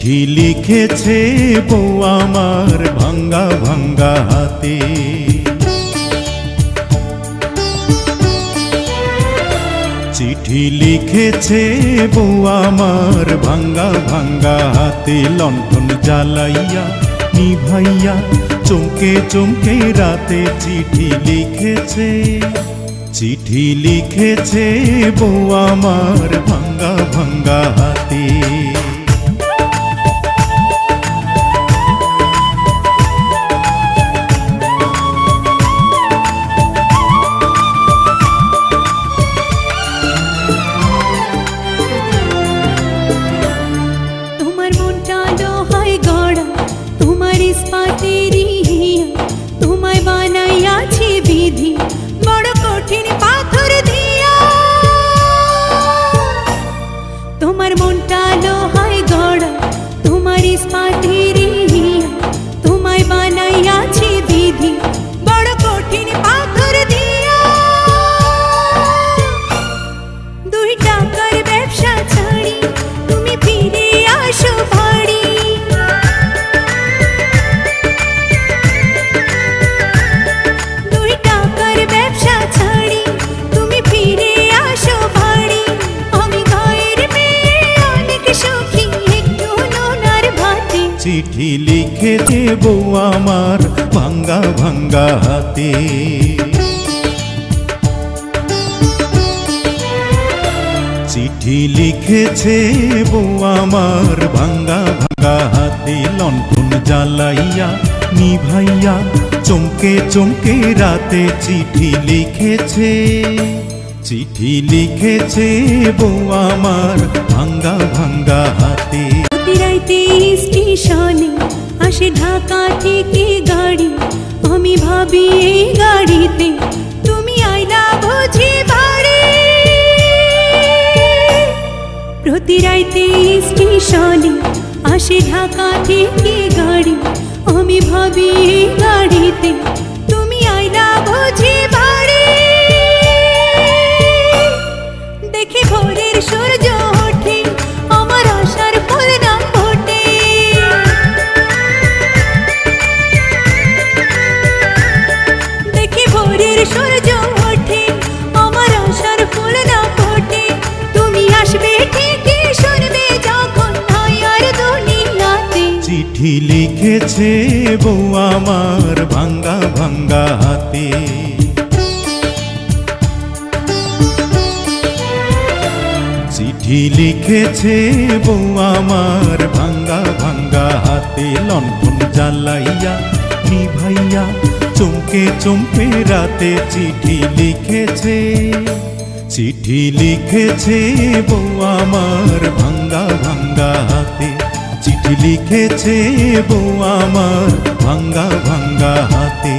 চিঠি লিখেছে বউ আমার ভাঙ্গা ভাঙ্গা হাতে। চিঠি লিখেছে বউ আমার ভাঙ্গা ভাঙ্গা হাতে। লণ্ঠন জ্বালাইয়া নিভাইয়া চমকে চমকে রাতে চিঠি লিখেছে। চিঠি লিখেছে বউ আমার ভাঙ্গা ভাঙ্গা হাতে। তোমার মনটা লোহায় গড়া, তোমার ইস্পাতের হিয়া, তোমায় বানাইয়াছে বিধি বড় কঠিন পাথর দিয়া। 2 টাকার ব্যবসা ছাড়ি তুমি ফিরে আসো বাড়ি। 2 টাকার ব্যবসা ছাড়ি তুমি ফিরে আসো বাড়ি। চিঠি লিখেছে বউ আমার ভাঙ্গা ভাঙ্গা হাতে। চিঠি লিখেছে বউ আমার ভাঙ্গা ভাঙ্গা হাতে। লণ্ঠন জ্বালাইয়া নিভাইয়া চমকে চমকে রাতে চিঠি লিখেছে। চিঠি লিখেছে বউ আমার ভাঙ্গা ভাঙ্গা হাতে। রাইতে স্টেশনে আসে ঢাকা থেকে গাড়ি, আমি ভাবি এই গাড়িতে তুমি আইলা বুঝি বাড়ি। প্রতি রাইতে স্টেশনে আসে ঢাকা থেকে গাড়ি, আমি ভাবি এই গাড়িতে তুমি আইলা বুঝি বাড়ি। দেখি ভোরের সূর্য ওঠে আমার আশার ফুল না ফোটে। দেখি ভোরের সূর্য ওঠে আমার আশার ফুল না ফোটে। তুমি আসবে ঠিকই শুনবে যখন হয় আর দুনিয়াতে। চিঠি লিখেছে বউ আমার ভাঙ্গা ভাঙ্গা হাতে। চিঠি লিখেছে বউ আমার ভাঙ্গা ভাঙ্গা হাতে। লণ্ঠন জ্বালাইয়া নিভাইয়া চমকে চমকে রাতে চিঠি লিখেছে। চিঠি লিখেছে বউ আমার ভাঙ্গা ভাঙ্গা হাতে। চিঠি লিখেছে বউ আমার ভাঙ্গা ভাঙ্গা হাতে।